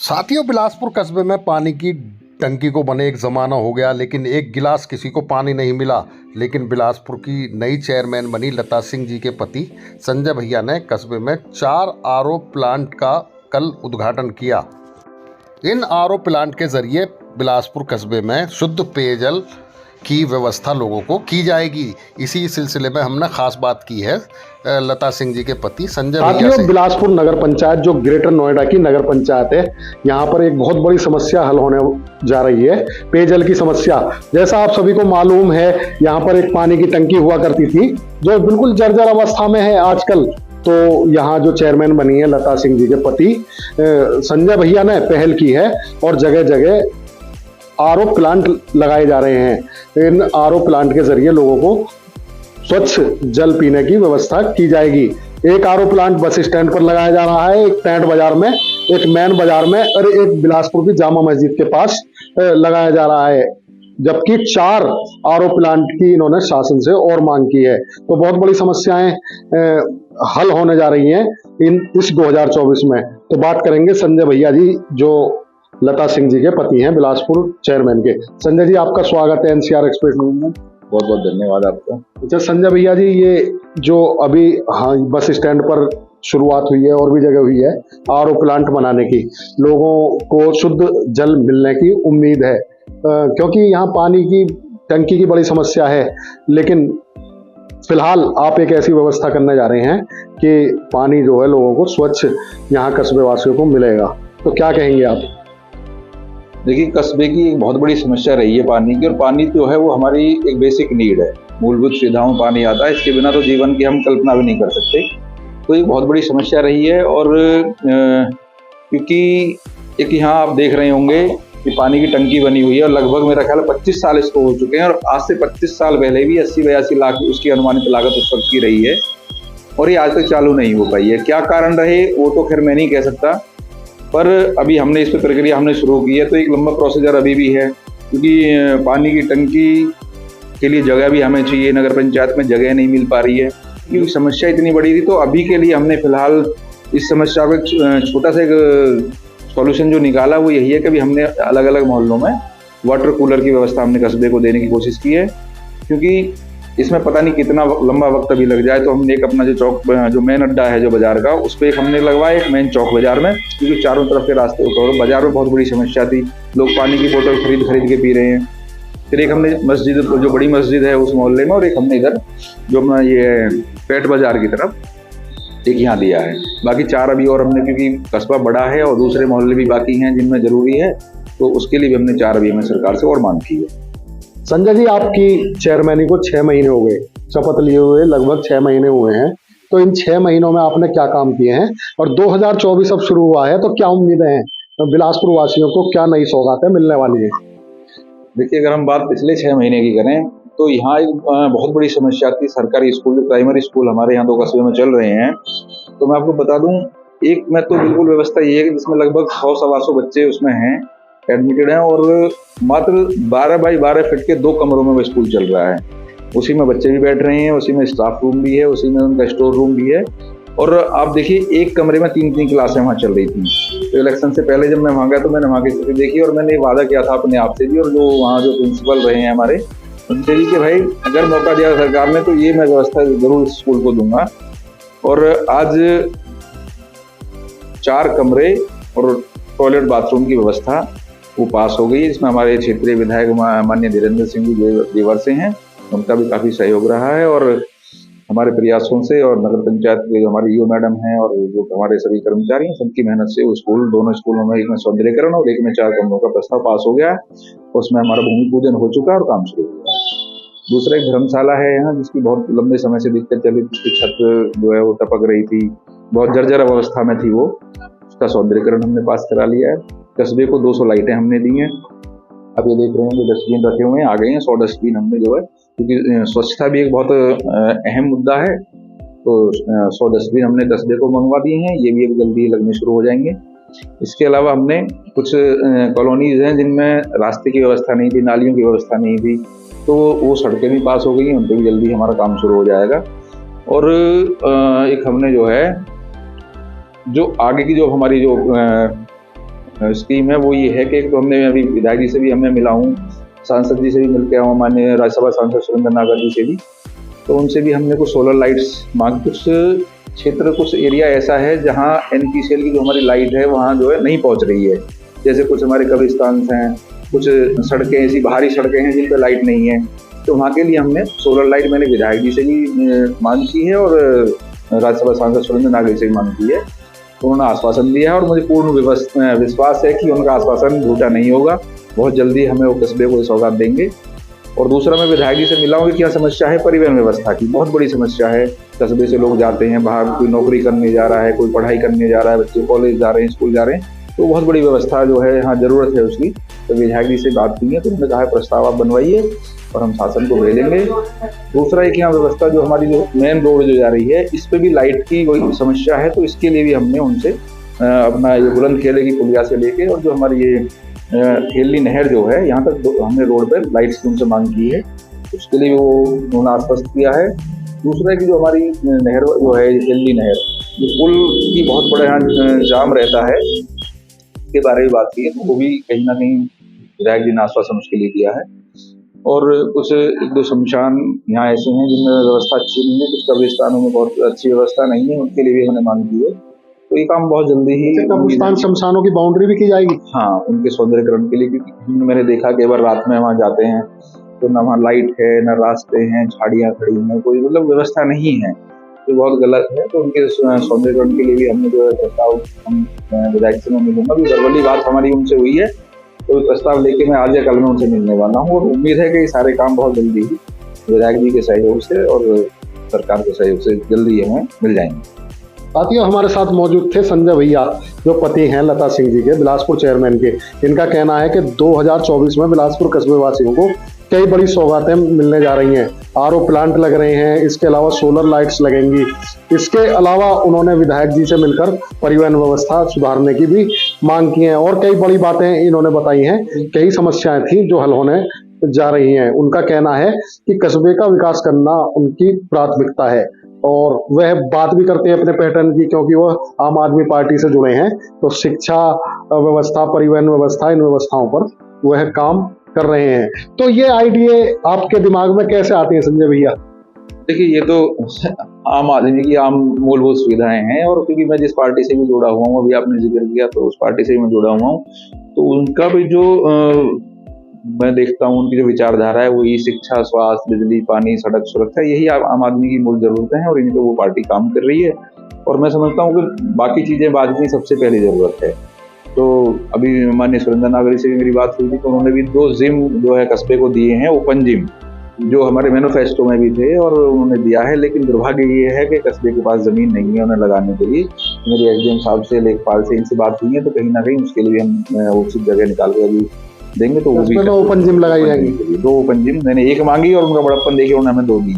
साथियों, बिलासपुर कस्बे में पानी की टंकी को बने एक ज़माना हो गया, लेकिन एक गिलास किसी को पानी नहीं मिला। लेकिन बिलासपुर की नई चेयरमैन बनी लता सिंह जी के पति संजय भैया ने कस्बे में 4 आरओ प्लांट का कल उद्घाटन किया। इन आरओ प्लांट के जरिए बिलासपुर कस्बे में शुद्ध पेयजल की व्यवस्था लोगों को की जाएगी। इसी सिलसिले में हमने खास बात की है लता सिंह जी के पति संजय भैया से। बिलासपुर नगर पंचायत जो ग्रेटर नोएडा की नगर पंचायत है, यहाँ पर एक बहुत बड़ी समस्या हल होने जा रही है, पेयजल की समस्या। जैसा आप सभी को मालूम है, यहाँ पर एक पानी की टंकी हुआ करती थी जो बिल्कुल जर्जर अवस्था में है आजकल। तो यहाँ जो चेयरमैन बनी है लता सिंह जी के पति संजय भैया ने पहल की है और जगह जगह आरओ प्लांट लगाए जा रहे हैं। इन आरओ प्लांट के जरिए लोगों को स्वच्छ जल पीने की व्यवस्था की जाएगी। एक आरओ प्लांट बस स्टैंड पर लगाया जा रहा है, एक पैंट बाजार में, एक मैन बाजार में और एक बिलासपुर की जामा मस्जिद के पास लगाया जा रहा है। जबकि 4 आरओ प्लांट की इन्होंने शासन से और मांग की है। तो बहुत बड़ी समस्याएं हल होने जा रही हैं इस 2024 में। तो बात करेंगे संजय भैया जी जो लता सिंह जी के पति हैं, बिलासपुर चेयरमैन के। संजय जी, आपका स्वागत है एनसीआर एक्सप्रेस न्यूज में। बहुत बहुत धन्यवाद आपका। अच्छा संजय भैया जी, ये जो अभी बस स्टैंड पर शुरुआत हुई है और भी जगह हुई है आरओ प्लांट बनाने की, लोगों को शुद्ध जल मिलने की उम्मीद है, क्योंकि यहाँ पानी की टंकी की बड़ी समस्या है। लेकिन फिलहाल आप एक ऐसी व्यवस्था करने जा रहे हैं कि पानी जो है लोगों को स्वच्छ यहाँ कस्बे वासियों को मिलेगा। तो क्या कहेंगे आप? देखिए, कस्बे की एक बहुत बड़ी समस्या रही है पानी की, और पानी जो है वो हमारी एक बेसिक नीड है। मूलभूत सुविधाओं में पानी आता है, इसके बिना तो जीवन की हम कल्पना भी नहीं कर सकते। तो ये बहुत बड़ी समस्या रही है। और क्योंकि एक यहाँ आप देख रहे होंगे कि पानी की टंकी बनी हुई है और लगभग मेरा ख्याल 25 साल इसको हो चुके हैं, और आज से 25 साल पहले भी 80-82 लाख उसकी अनुमानित लागत उस वक्त की रही है, और ये आज तक चालू नहीं हो पाई है। क्या कारण रहे वो तो खैर मैं नहीं कह सकता, पर अभी हमने इस पर प्रक्रिया हमने शुरू की है। तो एक लंबा प्रोसीजर अभी भी है, क्योंकि पानी की टंकी के लिए जगह भी हमें चाहिए। नगर पंचायत में जगह नहीं मिल पा रही है क्योंकि समस्या इतनी बड़ी थी। तो अभी के लिए हमने फिलहाल इस समस्या को छोटा सा एक सॉल्यूशन जो निकाला वो यही है कि अभी हमने अलग अलग मोहल्लों में वाटर कूलर की व्यवस्था हमने कस्बे को देने की कोशिश की है, क्योंकि इसमें पता नहीं कितना लंबा वक्त अभी लग जाए। तो हमने एक अपना जो चौक, जो मेन अड्डा है जो बाजार का, उस पर एक हमने लगवाया, एक मेन चौक बाजार में, क्योंकि चारों तरफ के रास्ते और बाजार में बहुत बड़ी समस्या थी। लोग पानी की बोतल खरीद के पी रहे हैं। फिर एक हमने मस्जिद, जो बड़ी मस्जिद है उस मोहल्ले में, और एक हमने इधर जो अपना ये पेट बाजार की तरफ एक यहाँ दिया है। बाकी 4 अभी और हमने, क्योंकि कस्बा बड़ा है और दूसरे मोहल्ले भी बाकी हैं जिनमें जरूरी है, तो उसके लिए भी हमने 4 अभी हमें सरकार से और मांग की है। संजय जी, आपकी चेयरमैनी को 6 महीने हो गए, शपथ लिए हुए लगभग 6 महीने हुए हैं। तो इन 6 महीनों में आपने क्या काम किए हैं, और 2024 अब शुरू हुआ है, तो क्या उम्मीदें हैं बिलासपुर वासियों को, क्या नई सौगातें मिलने वाली है? देखिए, अगर हम बात पिछले 6 महीने की करें तो यहाँ एक बहुत बड़ी समस्या थी। सरकारी स्कूल, जो प्राइमरी स्कूल हमारे यहाँ 2 कस्बे में चल रहे हैं, तो मैं आपको बता दूं, एक में तो बिल्कुल व्यवस्था ये है कि जिसमें लगभग 100-125 बच्चे उसमें हैं, एडमिटेड हैं, और मात्र 12 बाई 12 फीट के 2 कमरों में वो स्कूल चल रहा है। उसी में बच्चे भी बैठ रहे हैं, उसी में स्टाफ रूम भी है, उसी में उनका स्टोर रूम भी है। और आप देखिए, एक कमरे में 3-3 क्लासें वहाँ चल रही थी। तो इलेक्शन से पहले जब मैं वहाँ गया तो मैंने वहाँ की स्थिति देखी, और मैंने वादा किया था अपने आप से भी, और जो वहाँ जो प्रिंसिपल रहे हैं हमारे, उनसे भी, कि भाई अगर मौका दिया सरकार ने तो ये मैं व्यवस्था जरूर स्कूल को दूंगा। और आज 4 कमरे और टॉयलेट बाथरूम की व्यवस्था वो पास हो गई है, जिसमें हमारे क्षेत्रीय विधायक माननीय धीरेन्द्र सिंह जी देवर से हैं, उनका भी काफ़ी सहयोग रहा है। और हमारे प्रयासों से, और नगर पंचायत के जो हमारी ईओ मैडम हैं और जो हमारे सभी कर्मचारी हैं, सबकी मेहनत से वो स्कूल, दोनों स्कूलों में, एक में सौंदर्यीकरण और एक में 4 कमरों का प्रस्ताव पास हो गया है। उसमें हमारा भूमि पूजन हो चुका है और काम शुरू हो गया है। दूसरा एक धर्मशाला है यहाँ, जिसकी बहुत लंबे समय से दिक्कत चली, जिसकी छत जो है वो टपक रही थी, बहुत जर्जर अवस्था में थी वो, उसका सौंदर्यीकरण हमने पास करा लिया है। कस्बे को 200 लाइटें हमने दी हैं। अब ये देख रहे हैं कि डस्टबिन रखे हुए हैं, आ गए हैं 100 डस्टबिन हमने जो है, क्योंकि स्वच्छता भी एक बहुत अहम मुद्दा है। तो 100 डस्टबिन हमने कस्बे को मंगवा दिए हैं, ये भी अब जल्दी लगने शुरू हो जाएंगे। इसके अलावा हमने कुछ कॉलोनीज हैं जिनमें रास्ते की व्यवस्था नहीं थी, नालियों की व्यवस्था नहीं थी, तो वो सड़कें भी पास हो गई हैं, उन पर भी जल्दी हमारा काम शुरू हो जाएगा। और एक हमने जो है, जो आगे की जो हमारी जो स्कीम है वो ये है कि एक तो हमने अभी विधायक जी से भी हमने मिला हूँ, सांसद जी से भी मिल के आया हूँ, माननीय राज्यसभा सांसद सुरेंद्र नागर जी से भी, तो उनसे भी हमने कुछ सोलर लाइट्स मांग, कुछ क्षेत्र कुछ एरिया ऐसा है जहाँ NPCL की जो हमारी लाइट है वहाँ जो है नहीं पहुँच रही है। जैसे कुछ हमारे कब्रिस्तान हैं, कुछ सड़कें ऐसी बाहरी सड़कें हैं जिन पर लाइट नहीं है, तो वहाँ के लिए हमने सोलर लाइट मैंने विधायक जी से भी मांग की है और राज्यसभा सांसद सुरेंद्र नागर से भी मांग की है। उन्होंने आश्वासन दिया है और मुझे पूर्ण विश्वास है कि उनका आश्वासन झूठा नहीं होगा। बहुत जल्दी हमें वो कस्बे को सौगात देंगे। और दूसरा, मैं विधायक जी से मिला हूँ कि क्या समस्या है परिवहन व्यवस्था की, बहुत बड़ी समस्या है। कस्बे से लोग जाते हैं बाहर, कोई नौकरी करने जा रहा है, कोई पढ़ाई करने जा रहा है, बच्चे कॉलेज जा रहे हैं, स्कूल जा रहे हैं, तो बहुत बड़ी व्यवस्था जो है यहाँ ज़रूरत है उसकी। तो विधायक जी से बात की है तो उन्होंने कहा है प्रस्ताव आप बनवाइए और हम शासन को भेजेंगे। दूसरा, एक यहाँ व्यवस्था जो हमारी जो मेन रोड जो जा रही है इस पर भी लाइट की कोई समस्या है, तो इसके लिए भी हमने उनसे अपना ये बुलंदखेड़े की पुलिया से लेके और जो हमारी ये खेली नहर जो है यहाँ तक हमने रोड पर लाइट्स की उनसे मांग की है, उसके लिए वो उन्होंने आश्वस्त किया है। दूसरा है कि जो हमारी नहर जो है खेली नहर, जो पुल की बहुत बड़ा यहाँ जाम रहता है, के बारे में बात की है, तो वो भी कहीं ना कहीं विधायक जी ने आश्वासन उसके लिए दिया है। और कुछ एक दो शमशान यहाँ ऐसे हैं जिनमें व्यवस्था अच्छी नहीं है, कुछ कब्रिस्तानों में बहुत अच्छी व्यवस्था नहीं है, उनके लिए भी हमने मांग की है। तो ये काम बहुत जल्दी ही कब्रिस्तान शमशानों की बाउंड्री भी की जाएगी। हाँ, उनके सौंदर्यकरण के लिए, क्योंकि मैंने देखा कि एक बार रात में वहाँ जाते हैं तो न वहाँ लाइट है, न रास्ते हैं, झाड़ियाँ खड़ी हैं, कोई मतलब व्यवस्था नहीं है, तो बहुत गलत है। तो उनके सौंदर्यकरण के लिए भी हमने जो है प्रस्ताव हम विधायक से मैं मिलूंगा। भी वर्बली बात हमारी उनसे हुई है, तो प्रस्ताव लेके मैं आज या कल में उनसे मिलने वाला हूँ और उम्मीद है कि ये सारे काम बहुत जल्दी ही विधायक जी के सहयोग से और सरकार के सहयोग से जल्दी हमें मिल जाएंगे। साथियों, हमारे साथ मौजूद थे संजय भैया, जो पति हैं लता सिंह जी के, बिलासपुर चेयरमैन के। इनका कहना है कि 2024 में बिलासपुर कस्बे वासियों को कई बड़ी सौगातें मिलने जा रही हैं। RO प्लांट लग रहे हैं, इसके अलावा सोलर लाइट्स लगेंगी। इसके अलावा उन्होंने विधायक जी से मिलकर परिवहन व्यवस्था सुधारने की भी मांग की है और कई बड़ी बातें इन्होंने बताई हैं। कई समस्याएं थी जो हल होने जा रही हैं। उनका कहना है कि कस्बे का विकास करना उनकी प्राथमिकता है और वह बात भी करते हैं अपने पैटर्न की, क्योंकि वह आम आदमी पार्टी से जुड़े हैं। तो शिक्षा व्यवस्था, परिवहन व्यवस्था, इन व्यवस्थाओं पर वह काम कर रहे हैं। तो ये आइडिया आपके दिमाग में कैसे आती है संजय भैया? देखिए, ये तो आम आदमी की आम मूलभूत सुविधाएं हैं और क्योंकि मैं जिस पार्टी से भी जुड़ा हुआ हूँ, अभी आपने जिक्र किया, तो उस पार्टी से भी मैं जुड़ा हुआ हूँ, तो उनका भी जो मैं देखता हूँ उनकी जो विचारधारा है वो ये शिक्षा, स्वास्थ्य, बिजली, पानी, सड़क सुरक्षा, यही आम आदमी की मूल जरूरतें हैं और इन पर वो पार्टी काम कर रही है। और मैं समझता हूँ कि बाकी चीजें बाद की सबसे पहली जरूरत है। तो अभी माननीय सुरेंद्र नागर से भी मेरी बात हुई थी, तो उन्होंने भी 2 जिम जो है कस्बे को दिए हैं, ओपन जिम, जो हमारे मैनिफेस्टो में भी थे और उन्होंने दिया है। लेकिन दुर्भाग्य ये है कि कस्बे के पास जमीन नहीं है उन्हें लगाने के लिए। मेरी SDM साहब से, लेखपाल से इनसे बात हुई है, तो कहीं ना कहीं उसके लिए हम उचित जगह निकाल के अभी देंगे। तो वो भी ओपन जिम लगाई जाएगी। 2 ओपन जिम मैंने एक मांगी और उनका बड़प्पन देखे उन्होंने हमें 2 दी।